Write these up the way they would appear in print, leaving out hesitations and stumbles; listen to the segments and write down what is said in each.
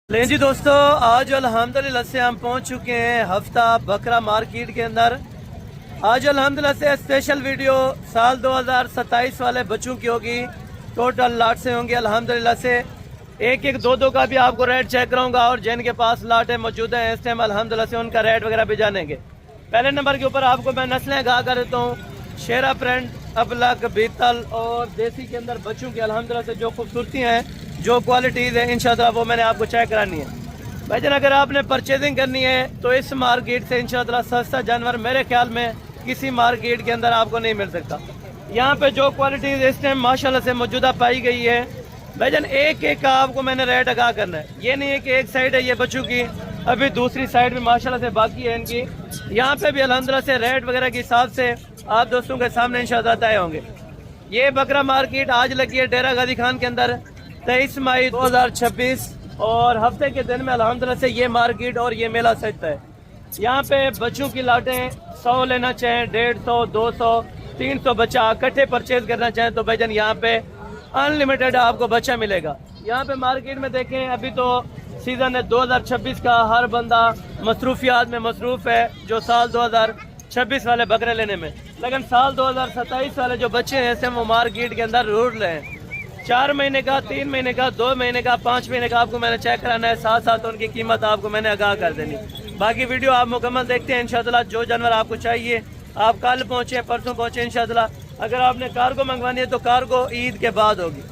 लें जी दोस्तों, आज अल्हम्दुलिल्लाह से हम पहुंच चुके हैं हफ्ता बकरा मार्केट के अंदर। आज अल्हम्दुलिल्लाह से स्पेशल वीडियो साल 2027 वाले बच्चों की होगी। टोटल लाट से होंगे अल्हम्दुलिल्लाह से, एक एक दो का भी आपको रेट चेक कराऊंगा और जिनके पास लाटें मौजूद हैं इस टाइम अल्हम्दुलिल्लाह से उनका रेट वगैरह भी जानेंगे। पहले नंबर के ऊपर आपको मैं नस्लें गा कर देता हूँ। शेरा प्रिंट, अबलक, बीतल और देसी के अंदर बच्चों की अल्हम्दुलिल्लाह से जो खूबसूरती हैं, जो क्वालिटीज़ है इंशाअल्लाह वो मैंने आपको चेक करानी है। भाईजान अगर आपने परचेजिंग करनी है तो इस मार्केट से इंशाअल्लाह सस्ता जानवर मेरे ख्याल में किसी मार्केट के अंदर आपको नहीं मिल सकता। यहाँ पे जो क्वालिटीज़ इस टाइम माशाल्लाह से मौजूदा पाई गई है, भाईजान एक एक का आपको मैंने रेट आगाह करना है। ये नहीं है कि एक साइड है ये बच्चों की, अभी दूसरी साइड भी माशाल्लाह से बाकी है इनकी। यहाँ पे भी अल्हम्दुलिल्लाह से रेट वगैरह के हिसाब से आप दोस्तों के सामने इंशाअल्लाह तय होंगे। ये बकरा मार्केट आज लगी है डेरा गाजी खान के अंदर 23 मई 2026 और हफ्ते के दिन में अल्हम्दुलिल्लाह से ये मार्केट और ये मेला सजता है। यहाँ पे बच्चों की लाटें 100 लेना चाहें, 150, 200, 300 बच्चा इकट्ठे परचेज करना चाहें तो भाईजान यहाँ पे अनलिमिटेड आपको बच्चा मिलेगा। यहाँ पे मार्केट में देखें अभी तो सीज़न है 2026 का, हर बंदा मसरूफियात में मसरूफ़ है जो साल 2026 वाले बकरे लेने में, लेकिन साल 2027 वाले जो बच्चे हैं ऐसे वो मार्केट के अंदर रूट रहे हैं। 4 महीने का, 3 महीने का, 2 महीने का, 5 महीने का आपको मैंने चेक कराना है, साथ साथ उनकी कीमत आपको मैंने आगाह कर देनी। बाकी वीडियो आप मुकम्मल देखते हैं इंशाअल्लाह। जो जानवर आपको चाहिए आप कल पहुँचे, परसों पहुँचे इंशाअल्लाह। अगर आपने कार्गो मंगवानी है तो कार्गो ईद के बाद होगी,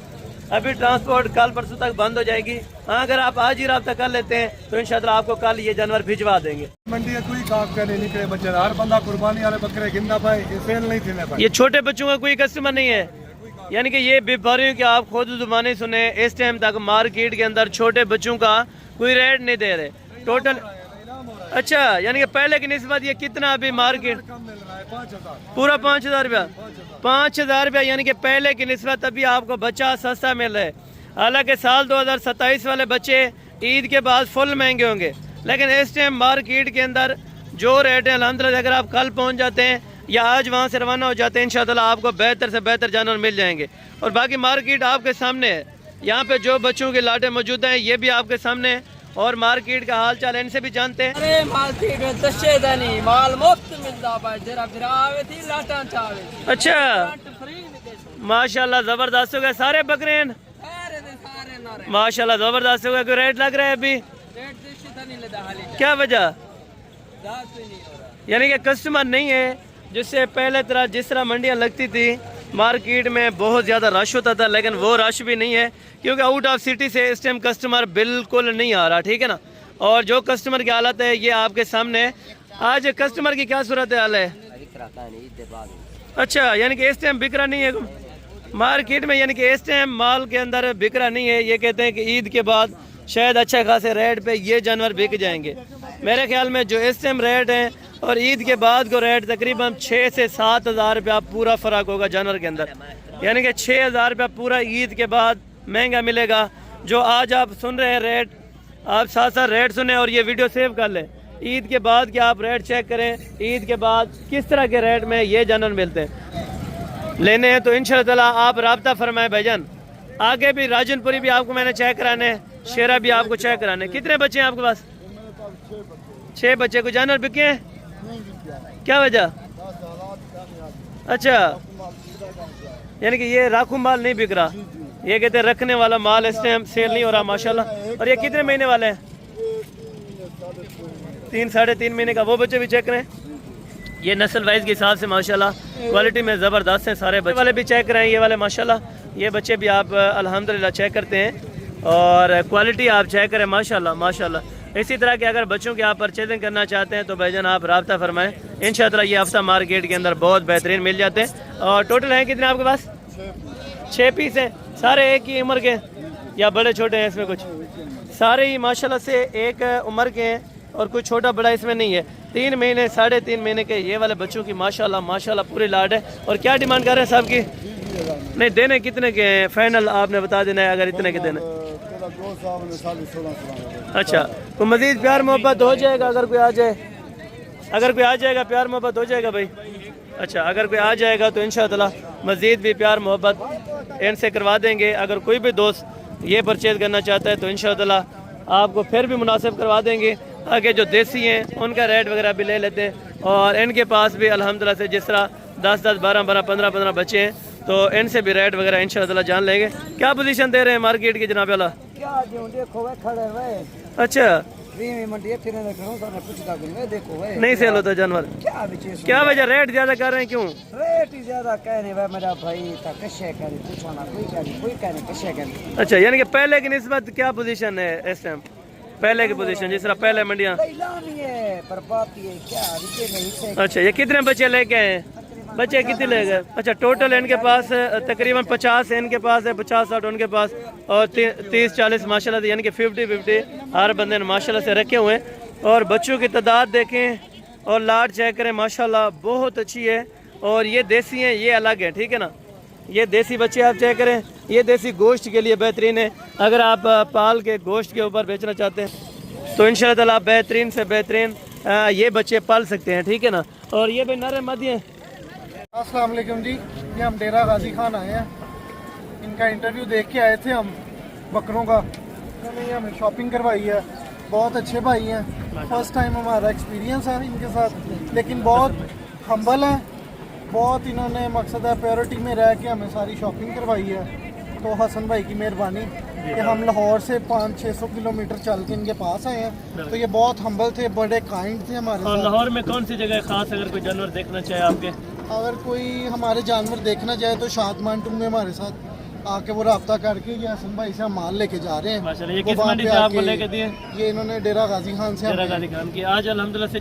अभी ट्रांसपोर्ट कल परसों तक बंद हो जाएगी। हाँ, अगर आप आज ही रब्ता कर लेते हैं तो इंशाअल्लाह आपको कल ये जानवर भिजवा देंगे। मंडी है कोई काम करने निकले बच्चे, हर बंदा कुर्बानी वाले बकरे गिनना पाए, ये सेल नहीं थी पाए। ये छोटे बच्चों का कोई कस्टमर नहीं है, यानी कि ये व्यापारियों की आप खुद जुबानी सुने, इस टाइम तक मार्केट के अंदर छोटे बच्चों का कोई रेट नहीं दे रहे टोटल। अच्छा, यानी कि पहले की निस्बत ये कितना अभी मार्केट पूरा 5,000 रुपया, 5,000 रुपया, यानी कि पहले की निस्बत अभी आपको बच्चा सस्ता मिल रहा है। हालांकि साल 2027 वाले बच्चे ईद के बाद फुल महंगे होंगे, लेकिन इस टाइम मार्केट के अंदर जो रेट है अल्हम्दुलिल्लाह अगर आप कल पहुंच जाते हैं या आज वहां से रवाना हो जाते हैं इंशाअल्लाह आपको बेहतर से बेहतर जानवर मिल जाएंगे। और बाकी मार्केट आपके सामने है, यहाँ पे जो बच्चों की लाटें मौजूद हैं ये भी आपके सामने है और मार्केट का हाल चाल इनसे भी जानते हैं। अरे मार्केट में दशेदानी माल मुफ्त मिलता है, जरा फिर आवे थी लाटा चावे। अच्छा, माशाल्लाह जबरदस्त हो गए सारे बकरे हैं, माशाल्लाह जबरदस्त हो गए। कोई रेट लग रहा है अभी? क्या वजह? यानी कि कस्टमर नहीं है, जिससे पहले तरह जिस तरह मंडियाँ लगती थी मार्केट में बहुत ज़्यादा रश होता था, लेकिन वो रश भी नहीं है क्योंकि आउट ऑफ सिटी से इस टाइम कस्टमर बिल्कुल नहीं आ रहा, ठीक है ना। और जो कस्टमर की हालत है ये आपके सामने है। आज कस्टमर की क्या सूरत हाल है? अच्छा, यानी कि इस टाइम बिकरा नहीं है मार्केट में, यानी कि इस टाइम माल के अंदर बिकरा नहीं है। ये कहते हैं कि ईद के बाद शायद अच्छे खासे रेट पे ये जानवर बिक जाएंगे। मेरे ख्याल में जो इस टाइम रेट है और ईद के बाद को रेट तकरीबन 6 से 7,000 रुपया पूरा फ़र्क होगा जानवर के अंदर, यानी कि 6,000 रुपया पूरा ईद के बाद महंगा मिलेगा। जो आज आप सुन रहे हैं रेट, आप साथ साथ रेट सुने और ये वीडियो सेव कर लें। ईद के बाद के आप रेट चेक करें, ईद के बाद किस तरह के रेट में ये जानवर मिलते हैं। लेने हैं तो इंशाअल्लाह आप रब्ता फरमाएं भाईजान। आगे भी राजनपुरी भी आपको मैंने चेक कराने, शेरा भी आपको चेक कराने। कितने बच्चे हैं आपके पास? 6 बच्चे। को जानवर बिके हैं? क्या वजह? अच्छा, यानी कि ये राखू माल नहीं बिक रहा, ये कहते हैं रखने वाला माल इस टाइम सेल नहीं हो रहा माशाल्लाह। और ये कितने महीने वाले हैं? 3 साढ़े 3 महीने का। वो बच्चे भी चेक करें, ये नस्ल वाइज के हिसाब से माशाल्लाह क्वालिटी में ज़बरदस्त हैं सारे बच्चे। वाले भी चेक करें, ये वाले माशाल्लाह, ये बच्चे भी आप अल्हम्दुलिल्लाह चेक करते हैं और क्वालिटी आप चेक करें माशाल्लाह माशाल्लाह। इसी तरह के अगर बच्चों की आप परचेजिंग करना चाहते हैं तो भाईजान आप रब्ता फरमाएं, इंशाअल्लाह ये हफ्ता मार्केट के अंदर बहुत बेहतरीन मिल जाते हैं। और टोटल हैं कितने आपके पास? 6 पीस हैं, सारे एक ही उम्र के या बड़े छोटे हैं? इसमें कुछ सारे ही माशाल्लाह से एक उम्र के हैं और कुछ छोटा बड़ा इसमें नहीं है। 3 महीने, साढ़े 3 महीने के ये वाले बच्चों की माशाल्लाह माशाल्लाह पूरी लाट है। और क्या डिमांड कर रहे हैं साहब की? नहीं, देने कितने के हैं फाइनल आपने बता देना है अगर इतने के देने। अच्छा, तो मजीद प्यार मोहब्बत हो जाएगा अगर कोई आ जाए? अगर कोई आ जाएगा प्यार मोहब्बत हो जाएगा भाई। अच्छा, अगर कोई आ जाएगा तो इंशाअल्लाह मजीद भी प्यार मोहब्बत इनसे करवा देंगे। अगर कोई भी दोस्त ये परचेज़ करना चाहता है तो इंशाअल्लाह आपको फिर भी मुनासिब करवा देंगे, ताकि जो देसी हैं उनका रेट वगैरह भी ले लेते हैं। और इनके पास भी अल्हम्दुलिल्लाह से जिस तरह 10-10, 12-12, 15-15 बच्चे हैं, तो इनसे भी रेट वगैरह इंशाअल्लाह जान लेंगे। क्या पोजीशन दे रहे हैं मार्केट की जनाब वाला? क्या जो देखो वे खड़े वे अच्छा, मंडी फिर पूछता देखो वे नहीं सेल होता जानवर? क्या बिचे क्या वजह, रेट ज्यादा कर रहे हैं क्यों? रेट ही ज्यादा कह रहे भाई मेरा भाई था कशे कर पूछो ना, कोई कह नहीं कशे कर। अच्छा, यानी कि पहले की निस्बत क्या पोजीशन है इस टाइम? पहले की पोजीशन जिस तरह पहले मंडियाँ। है पर बात ये क्या नहीं। अच्छा, ये कितने बच्चे लेके आए हैं? बच्चे कितने ले गए? अच्छा, टोटल इनके पास तकरीबन 50 इनके पास है, 50-60 उनके पास, और 30-40 माशाल्लाह से, यानी कि 50-50 हर बंदे ने माशाल्लाह से रखे हुए हैं। और बच्चों की तादाद देखें और लाट चेक करें, माशाल्लाह बहुत अच्छी है। और ये देसी हैं, ये अलग है, ठीक है ना। ये देसी बच्चे आप चेक करें, ये देसी गोश्त के लिए बेहतरीन है। अगर आप पाल के गोश्त के ऊपर बेचना चाहते हैं तो इंशाअल्लाह आप बेहतरीन से बेहतरीन ये बच्चे पाल सकते हैं, ठीक है ना। और ये भी नर मदी हैं। अस्सलाम वालेकुम जी, ये हम डेरा गाजी खान आए हैं। इनका इंटरव्यू देख के आए थे हम बकरों का। इन्होंने हमें शॉपिंग करवाई है। बहुत अच्छे भाई हैं, फर्स्ट टाइम हमारा एक्सपीरियंस है इनके साथ, लेकिन बहुत हम्बल हैं। बहुत इन्होंने मकसद है प्योरिटी में रह के हमें सारी शॉपिंग करवाई है। तो हसन भाई की मेहरबानी कि हम लाहौर से 500-600 किलोमीटर चल के इनके पास आए हैं। तो ये बहुत हम्बल थे, बड़े काइंड थे हमारे साथ। लाहौर में कौन सी जगह खास अगर कोई जानवर देखना चाहे आपके? अगर कोई हमारे जानवर देखना चाहे तो शादमान टूंगे हमारे साथ आके वो रब्ता करके ये हसन भाई से हम माल लेके जा रहे हैं। माशाल्लाह, ये किस मंडी से आपको लेके दिए? ये इन्होंने डेरा गाजी खान से डेरा गाजी खान की। आज अल्हम्दुलिल्लाह से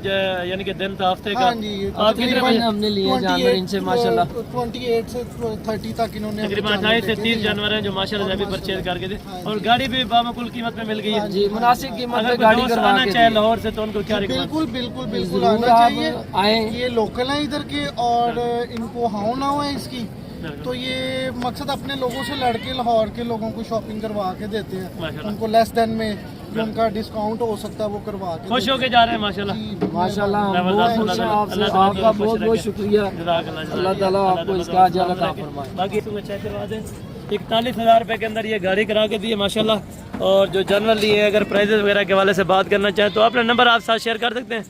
यानी कि दिन था हफ्ते का। हाँ जी, आप कितने बजे हमने लिए जानवर इनसे माशाल्लाह 28 से 30 तक इन्होंने तकरीबन 28 से 30 जानवर हैं जो माशाल्लाह से अभी परचेज करके थे। और गाड़ी भी बामकुल कीमत में मिल गई है जी, मुनासिब कीमत अगर पे गाड़ी दोस्त करवा आना के चाहे दी। लाहौर से तो उनको क्या रिकमेंड? बिल्कुल बिल्कुल बिल्कुल जरूर आना आप चाहिए। आए। ये लोकल है इधर के और इनको हाउ ना हो है इसकी। तो ये मकसद अपने लोगों से लड़के लाहौर के लोगों को शॉपिंग करवा के देते हैं, माशाल्लाह। उनको लेस देन में जो उनका डिस्काउंट हो सकता है वो करवा के खुश देते होके जा रहे हैं माशाल्लाह। हैं। माशाल्लाह हम जबरदस्त, बहुत खुश हैं आपसे, अल्लाह ताला आपका खुश बहुत बहुत रखे। शुक्रिया। अल्लाह ताला आपको इसका अजर अता फरमाए। बाकी इसमें चेक करवा दें। 41,000 रुपए के अंदर ये गाड़ी करा के दी है माशाल्लाह। और जो जानवर लिए अगर प्राइजेस वगैरह के हवाले से बात करना चाहें तो अपना नंबर आप साथ शेयर कर सकते हैं?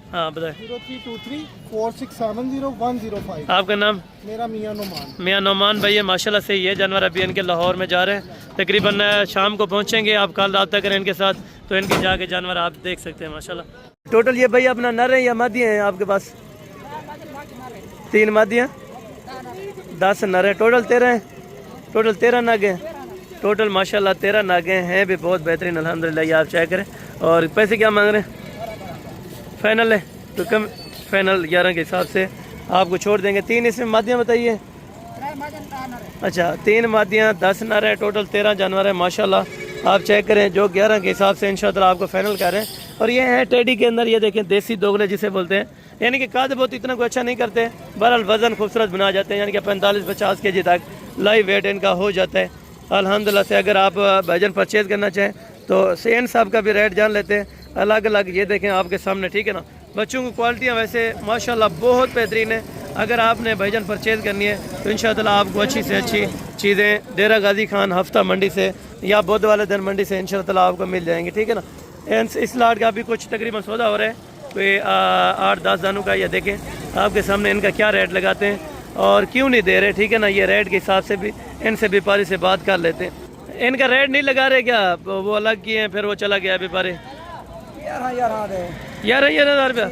हाँ बताएं। 032346700105। आपका नाम? मेरा मियां नोमान। मियाँ नोमान भाई है माशाल्लाह से। ये जानवर अभी इनके लाहौर में जा रहे हैं, तकरीबन शाम को पहुंचेंगे। आप कल रब्ता करें इनके साथ तो इनके जाके जानवर आप देख सकते हैं माशाल्लाह। टोटल ये भाई अपना नर है या मादी हैं आपके पास? 3 मादियाँ, 10 नर है। टोटल 13 हैं। टोटल 13 नागे हैं टोटल माशाल्लाह। 13 नागे हैं भी बहुत बेहतरीन अल्हम्दुलिल्लाह। ये आप चेक करें। और पैसे क्या मांग रहे हैं? फाइनल है तो कम, फाइनल 11 के हिसाब से आपको छोड़ देंगे। 3 इसमें मादियाँ बताइए। अच्छा, 3 मादियाँ, 10 नर है, टोटल 13 जानवर है माशाल्लाह। आप चेक करें जो 11 के हिसाब से इंशाअल्लाह आपको फाइनल कर रहे हैं। और ये है टेडी के अंदर, ये देखें देसी दोगले जिसे बोलते हैं, यानी कि काद बहुत इतना कोई अच्छा नहीं करते, बहरहाल वज़न खूबसूरत बना जाते हैं, यानी कि 45-50 kg तक लाइव वेट इनका हो जाता है अल्हम्दुलिल्लाह से। अगर आप भाईजान परचेज़ करना चाहें तो सेन साहब का भी रेट जान लेते हैं अलग अलग। ये देखें आपके सामने, ठीक है ना। बच्चों की क्वालिटियाँ वैसे माशाल्लाह बहुत बेहतरीन है। अगर आपने भाईजान परचेज़ करनी है तो इंशाअल्लाह आपको अच्छी से अच्छी चीज़ें डेरा गाजी खान हफ्ता मंडी से या बुध वाले दिन मंडी से इंशाअल्लाह आपको मिल जाएंगी, ठीक है ना। इस लाट का भी कुछ तकरीबन सौदा हो रहा है, कोई 8-10 दानों का। ये देखें आपके सामने इनका क्या रेट लगाते हैं और क्यों नहीं दे रहे, ठीक है ना। ये रेट के हिसाब से भी इनसे व्यापारी से बात कर लेते हैं। इनका रेट नहीं लगा रहे क्या? वो अलग किए हैं फिर वो चला गया व्यापारी। 11,000 रुपया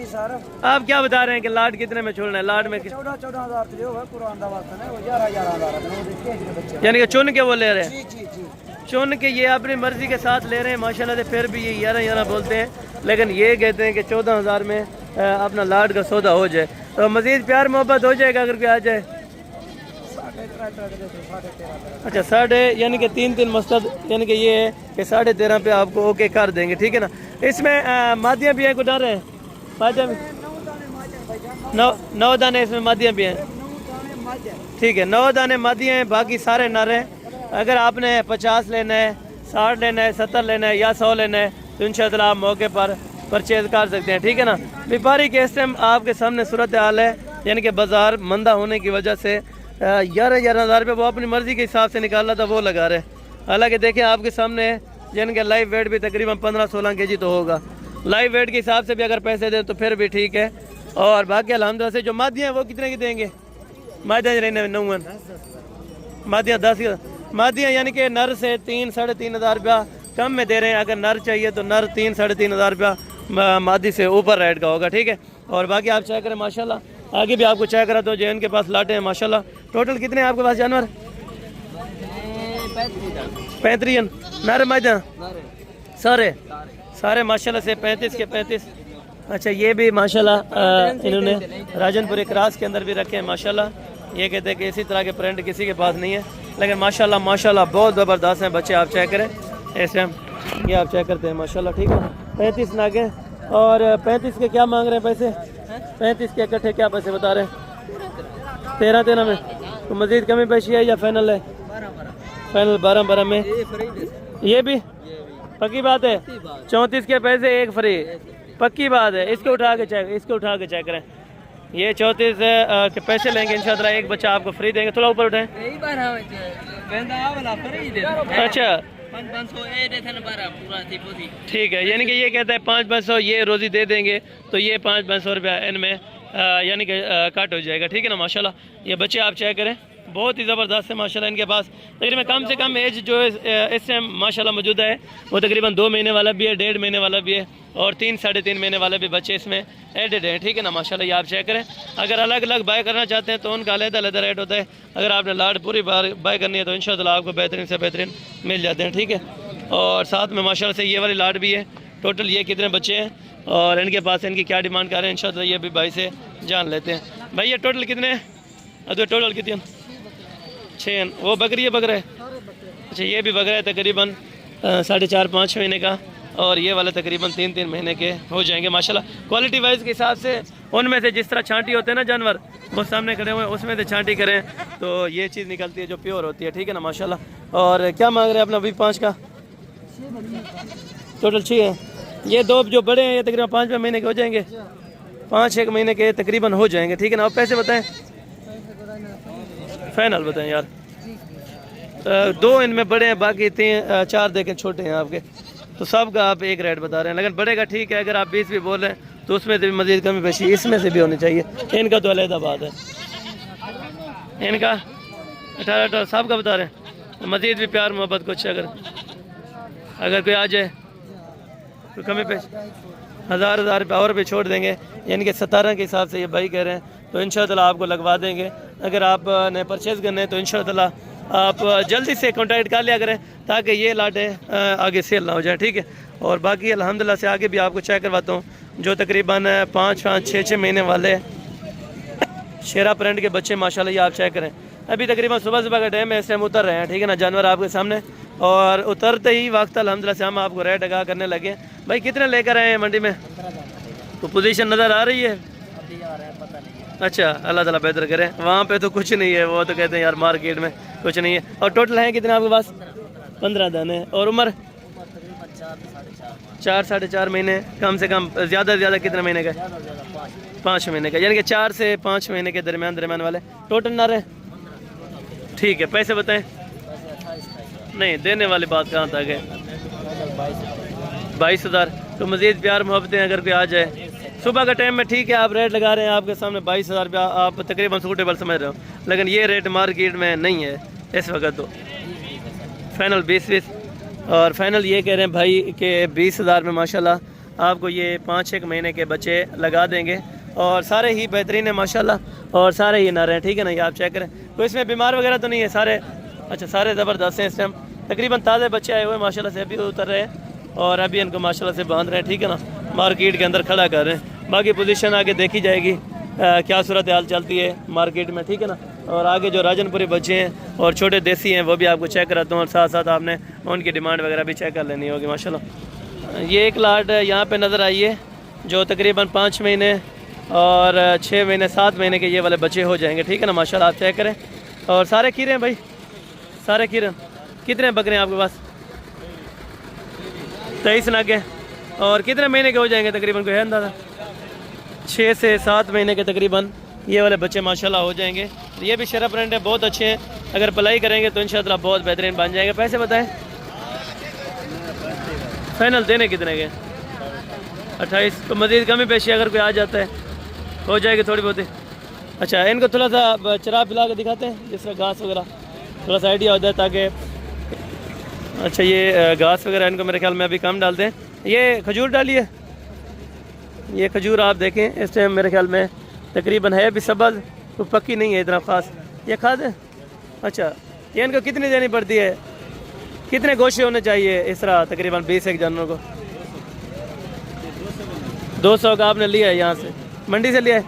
आप क्या बता रहे हैं कि लाट कितने में छोड़ना है? लाट में 14,000 यानी कि चुन के वो ले रहे हैं, चुन के ये अपनी मर्जी के साथ ले रहे हैं माशाल्लाह से। फिर भी ये 11 बोलते हैं, लेकिन ये कहते हैं कि 14,000 में अपना लाट का सौदा हो जाए तो मज़ीद प्यार मोहब्बत हो जाएगा अगर कोई आ जाए। अच्छा, 3.5 यानी कि 3 मकसद, यानी कि ये है कि 13.5 पे आपको ओके कर देंगे, ठीक है ना। इसमें मादियाँ भी हैं, कुछ डर है? मादियाँ भी 9 दाने इसमें मादियाँ भी हैं, ठीक है। 9 दाने मादियाँ हैं, बाकी सारे नर हैं। अगर आपने 50 लेना है, 60 लेना है, 70 लेना है या 100 लेना है तो इंशाअल्लाह आप मौके पर परचेज कर सकते हैं, ठीक है ना। व्यापारी के इस टाइम आपके सामने सूरत हाल है, यानी कि बाज़ार मंदा होने की वजह से 11,000 रुपये वो अपनी मर्ज़ी के हिसाब से निकाला था वो लगा रहे। हालांकि देखें आपके सामने जिनके लाइव वेट भी तकरीबन 15-16 kg तो होगा। लाइव वेट के हिसाब से भी अगर पैसे दें तो फिर भी ठीक है। और बाकी अल्हम्दुलिल्लाह से जो मादियाँ हैं वो कितने की देंगे? मादियाँ रहने 9 मादियाँ 10 मादियाँ, यानी कि नर से 3-3.5 हज़ार रुपया कम में दे रहे हैं। अगर नर चाहिए तो नर 3-3.5 हज़ार रुपया मादी से ऊपर रेट का होगा, ठीक है। और बाकी आप चेक करें माशाल्लाह, आगे भी आपको चेक करा तो जो इनके पास लाटे हैं माशाल्लाह। टोटल कितने हैं आपके पास जानवर? 35 नर मादियाँ सारे माशाल्लाह से 35 के 35। अच्छा, ये भी माशाल्लाह इन्होंने राजनपुरी क्रॉस के अंदर भी रखे हैं माशाल्लाह। ये कहते हैं कि इसी तरह के प्रिंट किसी के पास नहीं है, लेकिन माशाल्लाह बहुत ज़बरदस्त हैं बच्चे। आप चेक करें इस टाइम, ये आप चेक करते हैं माशाल्लाह, ठीक है। 35 नागे। और 35 के क्या मांग रहे हैं पैसे? 35 के इकट्ठे क्या पैसे बता रहे हैं? 13 में तो मज़ीद कमी पेशी है या फाइनल है? फाइनल 12 में। ये भी पक्की बात है? 34 के पैसे एक फ्री, पक्की बात है। इसको उठा के चेक करें। ये 34 के पैसे लेंगे इंशाअल्लाह, एक बच्चा आपको फ्री देंगे। थोड़ा ऊपर उठाएं। अच्छा ठीक है, यानी कि ये कहता है 500 ये रोज़ी दे देंगे तो ये 500 रुपया इनमें यानी कि कट हो जाएगा, ठीक है ना माशाल्लाह। ये बच्चे आप चेक करें, बहुत ही ज़बरदस्त है माशाल्लाह। इनके पास तकरीबन कम से कम एज जो है इस टाइम माशाल्लाह मौजूदा है वो तकरीबन 2 महीने वाला भी है, 1.5 महीने वाला भी है और 3-3.5 महीने वाले भी बच्चे इसमें एडेड हैं, ठीक है ना माशाल्लाह। ये आप चेक करें। अगर अलग अलग बाय करना चाहते हैं तो उनका अलग रेट होता है। अगर आपने लाट पूरी बाय करनी है तो इंशाअल्लाह आपको बेहतरीन से बेहतरीन मिल जाते हैं, ठीक है। और साथ में माशाल्लाह से ये वाली लाट भी है। टोटल ये कितने बच्चे हैं और इनके पास इनकी क्या डिमांड कर रहे हैं इंशाअल्लाह ये भी भाई से जान लेते हैं। भाई ये टोटल कितने हैं? तो टोटल कितने? 6। वो बकरी है बकरा है? अच्छा, ये भी बकरा है तकरीबन 4.5-5 महीने का और ये वाले तकरीबन 3-3 महीने के हो जाएंगे माशाल्लाह। क्वालिटी वाइज के हिसाब से उनमें से जिस तरह छांटी होते हैं ना जानवर, वो सामने खड़े हुए हैं, उसमें से छांटी करें तो ये चीज़ निकलती है जो प्योर होती है, ठीक है ना माशाल्लाह। और क्या मांग रहे हैं अपना? 5 का टोटल 6 है। ये 2 जो बड़े हैं ये तकरीबन 5 महीने के हो जाएंगे, 5-1 महीने के तकरीबन हो जाएंगे, ठीक है ना। और पैसे बताएं, फाइनल बताएं यार। 2 इनमें बड़े हैं, बाकी 4 देखें छोटे हैं आपके, तो सब का आप एक रेट बता रहे हैं। लेकिन बड़े का ठीक है, अगर आप 20 भी बोल रहे हैं तो उसमें से भी मज़ीद कमी पेशी इसमें से भी होनी चाहिए। इनका तो अलग बात है, इनका 18 सब का बता रहे हैं। मज़ीद भी प्यार मोहब्बत कुछ अगर कोई आ जाए तो कमी पेश 1000 रुपये और भी छोड़ देंगे, यानी कि 17 के हिसाब से ये भाई कह रहे हैं, तो इंशाअल्लाह आपको लगवा देंगे। अगर आपने परचेज़ करने हैं तो इंशाअल्लाह आप जल्दी से कांटेक्ट कर लिया करें ताकि ये लाटे आगे सेल ना हो जाए, ठीक है। और बाकी अल्हम्दुलिल्लाह से आगे भी आपको चेक करवाता हूँ जो तकरीबन 5-6 महीने वाले शेरा प्रिंट के बच्चे माशाल्लाह ये आप चेक करें। अभी तकरीबन सुबह का टाइम है, इस टाइम उतर रहे हैं, ठीक है ना, जानवर आपके सामने। और उतरते ही वक्त अल्हम्दुलिल्लाह से हम आपको रेट अगा करने लगे। भाई कितने लेकर आए हैं मंडी में? तो पोजीशन नज़र आ रही है? अच्छा, अल्लाह ताला बेहतर करे। वहाँ पे तो कुछ नहीं है, वो तो कहते हैं यार मार्केट में कुछ नहीं है। और टोटल है कितने आपके पास? 15 दाने। और उम्र 4-4.5 महीने, कम से कम ज़्यादा से ज़्यादा कितने महीने का? 5 महीने का, यानी कि 4 से 5 महीने के दरमियान वाले टोटल ना रहे, ठीक है। पैसे बताएं। नहीं, देने वाली बात कहाँ तक है? 22,000। तो मज़ीद प्यार मोहब्बतें अगर कोई आ जाए सुबह का टाइम में, ठीक है, आप रेट लगा रहे हैं, आपके सामने 22,000 रुपया आप तकरीबन सूटेबल समझ रहे हो, लेकिन ये रेट मार्केट में नहीं है इस वक्त। तो फाइनल 20 और फाइनल ये कह रहे हैं भाई कि 20,000 में माशाल्लाह आपको ये 5-6 महीने के बच्चे लगा देंगे और सारे ही बेहतरीन है माशाल्लाह और सारे ही नर हैं, ठीक है ना। ये आप चेक करें, तो इसमें बीमार वगैरह तो नहीं है सारे? अच्छा, सारे ज़बरदस्त हैं। इस टाइम तकरीबन ताज़े बच्चे आए हुए माशाल्लाह से, अभी उतर रहे हैं और अभी इनको माशाल्लाह से बांध रहे हैं, ठीक है ना, मार्केट के अंदर खड़ा कर रहे हैं। बाकी पोजीशन आगे देखी जाएगी क्या सूरत हाल चलती है मार्केट में, ठीक है ना। और आगे जो राजनपुरी बच्चे हैं और छोटे देसी हैं वो भी आपको चेक कराता हूँ और साथ साथ आपने उनकी डिमांड वगैरह भी चेक कर लेनी होगी माशाल्लाह। ये एक लाट यहाँ पे नज़र आई है जो तकरीबन 5 महीने और 6 महीने 7 महीने के ये वाले बच्चे हो जाएंगे, ठीक है ना माशाल्लाह। आप चेक करें। और सारे खीरे हैं भाई, सारे खीरे। कितने बकरे हैं आपके पास? 23 नागे। और कितने महीने के हो जाएंगे तकरीबन, कोई है अंदाज़ा? 6 से 7 महीने के तकरीबन ये वाले बच्चे माशाल्लाह हो जाएंगे। ये भी शेरा प्रिंट है, बहुत अच्छे हैं, अगर पलाई करेंगे तो इंशाअल्लाह बहुत बेहतरीन बन जाएंगे। पैसे बताएं। फाइनल देने कितने के? 28। तो मज़ीद कमी पेशी अगर कोई आ जाता है हो जाएगी थोड़ी बहुत ही। अच्छा, इनको थोड़ा सा चरा पिला के दिखाते हैं जिस तरह घास वगैरह थोड़ा सा आइडिया होता है ताकि। अच्छा, ये घास वगैरह इनको मेरे ख्याल में अभी कम डालते हैं। ये खजूर डालिए, ये खजूर आप देखें इस टाइम मेरे ख्याल में तकरीबन है भी सब्ज़, तो पक्की नहीं है इतना ख़ास। ये खाद है। अच्छा, ये इनको कितनी देनी पड़ती है? कितने गोशे होने चाहिए इस तरह तकरीबन 20 एक जानवर को? 200 का आपने लिया है यहाँ से, मंडी से लिया है?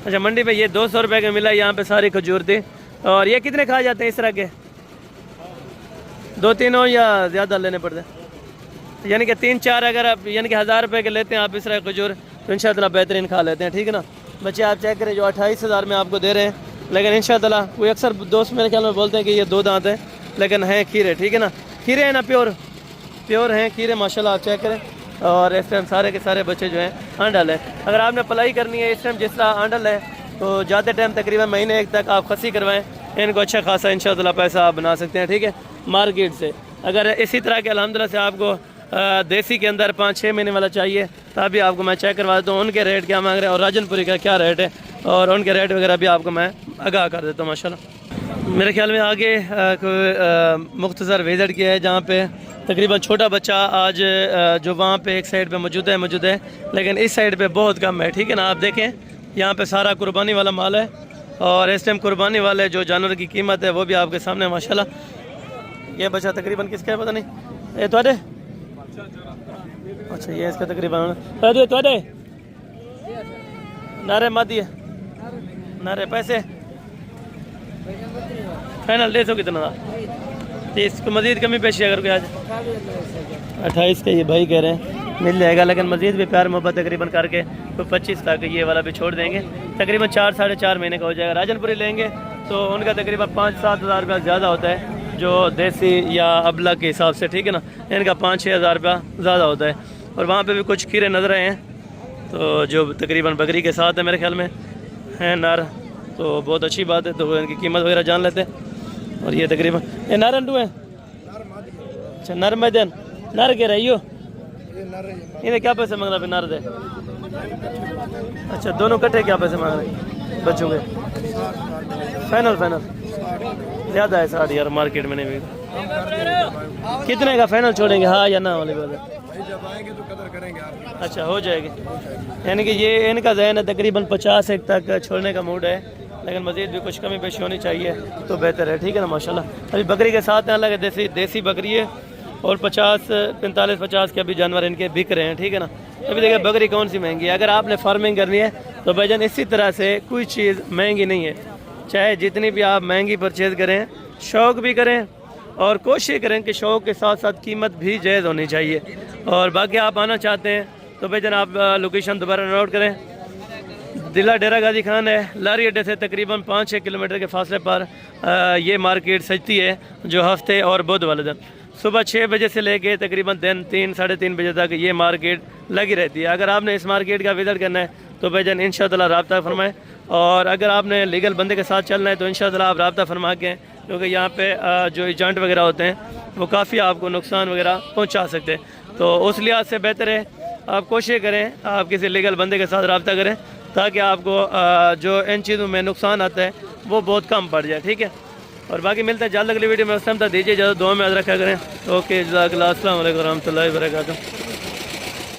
अच्छा, मंडी पे ये 200 रुपये का मिला। यहाँ पे सारी खजूर थी। और ये कितने खा जाते हैं इस तरह के? 2-3 हो या ज़्यादा लेने पड़ते हैं? यानी कि 3-4 अगर आप यानी कि 1000 रुपये के लेते हैं आप इस तरह खजूर तो इंशाअल्लाह बेहतरीन खा लेते हैं। ठीक है ना बच्चे, आप चेक करें जो 28,000 में आपको दे रहे हैं, लेकिन इंशाअल्लाह कोई अक्सर दोस्त मेरे ख्याल में बोलते हैं कि ये 2 दांत हैं, लेकिन हैं खीरे। ठीक है ना, खीरे हैं ना, प्योर हैं खीरे माशाल्लाह, आप चेक करें। और इस टाइम सारे के सारे बच्चे जो हैं आंडल है। अगर आपने पलाई करनी है इस टाइम जिस तरह आंडल है तो ज़्यादा टाइम तकरीबन महीने एक तक आप खसी करवाएं, इनको अच्छा खासा इंशाअल्लाह पैसा आप बना सकते हैं। ठीक है, मार्केट से। अगर इसी तरह के अल्हम्दुलिल्लाह से आपको देसी के अंदर 5-6 महीने वाला चाहिए तभी आपको मैं चेक करवा देता हूँ उनके रेट क्या मांग रहे हैं और राजनपुरी का क्या रेट है, और उनके रेट वगैरह भी आपको मैं आगाह कर देता हूँ माशाल्लाह। मेरे ख्याल में आगे मुख्तसर विज़िट किया है जहाँ पे तकरीबन छोटा बच्चा आज जो वहाँ पे एक साइड पे मौजूद है, लेकिन इस साइड पे बहुत कम है। ठीक है ना, आप देखें यहाँ पे सारा कुर्बानी वाला माल है, और इस टाइम कुर्बानी वाले जो जानवर की कीमत है वो भी आपके सामने माशाल्लाह। ये बच्चा तकरीबन किसका है पता नहीं, ये तो अच्छा ये इसका तकरीबन नारे मादी है, नारे पैसे फाइनल 150 कितना था? इसको मज़ीद कमी पेशी अगर कोई आज 28 का ये भाई कह रहे हैं मिल जाएगा, लेकिन मज़ीद भी प्यार मोहब्बत तकरीबन करके तो 25 तक ये वाला भी छोड़ देंगे। तकरीबन 4-4.5 महीने का हो जाएगा। राजनपुरी लेंगे तो उनका तकरीबन 5-7 हज़ार रुपया ज़्यादा होता है जो देसी या अबला के हिसाब से। ठीक है ना, इनका 5-6 हज़ार रुपया ज़्यादा होता है। और वहाँ पे भी कुछ खीरे नज़र आए हैं तो जो तकरीबन बकरी के साथ है मेरे ख्याल में है नर, तो बहुत अच्छी बात है। तो इनकी कीमत वगैरह जान लेते हैं। और ये तकरीबन ये नारंडू है। अच्छा, नर मैदान नर के रही हो, इन्हें क्या पैसे मांग रहा है? नर दे। अच्छा, दोनों कट्ठे क्या पैसे मांग रहे हैं बच्चों के? फाइनल ज़्यादा है 60 यार, मार्केट में नहीं भी। कितने का फाइनल छोड़ेंगे, हाँ या ना वाली बात है? जब आएंगे तो कदर करेंगे आप। अच्छा, हो जाएगी। यानी कि ये इनका ज़हन है तकरीबन 50 एक तक छोड़ने का मूड है, लेकिन मज़ीद भी कुछ कमी पेशी होनी चाहिए तो बेहतर है। ठीक है ना माशाल्लाह। अभी बकरी के साथ अलग है, देसी बकरी है, और 45-50 के अभी जानवर इनके बिक रहे हैं। ठीक है ना, अभी देखिए बकरी कौन सी महंगी है। अगर आपने फार्मिंग करनी है तो भाईजान इसी तरह से कोई चीज़ महंगी नहीं है, चाहे जितनी भी आप महंगी परचेज़ करें, शौक़ भी करें और कोशिश करें कि शौक़ के साथ साथ कीमत भी जायज़ होनी चाहिए। और बाकी आप आना चाहते हैं तो भाईजान आप लोकेशन दोबारा नोट करें। जिला डेरा गाजी खान है, लारी अड्डे से तकरीबन 5-6 किलोमीटर के फासले पर ये मार्केट सजती है, जो हफ्ते और बुध वाले दिन सुबह 6 बजे से लेके तकरीबन दिन 3-3:30 बजे तक ये मार्केट लगी रहती है। अगर आपने इस मार्केट का विज़िट करना है तो भाईजान इंशाअल्लाह रब्ता फरमाएं, और अगर आपने लीगल बंदे के साथ चलना है तो इंशाअल्लाह आप रब्ता फरमा के, क्योंकि यहाँ पे जो एजेंट वगैरह होते हैं वो काफ़ी आपको नुकसान वगैरह पहुँचा सकते हैं। तो उस लिहाज से बेहतर है आप कोशिश करें आप किसी लीगल बंदे के साथ रब्ता करें ताकि आपको जो इन चीज़ों में नुकसान आता है वो बहुत कम पड़ जाए। ठीक है, और बाकी मिलते हैं जल्द अगली वीडियो में। उस टाइम तक दीजिए इजाज़त, दुआ में याद रखा करें। ओके, जज़ाकल्लाह, अस्सलाम वालेकुम रहमतुल्लाहि व बरकातहू।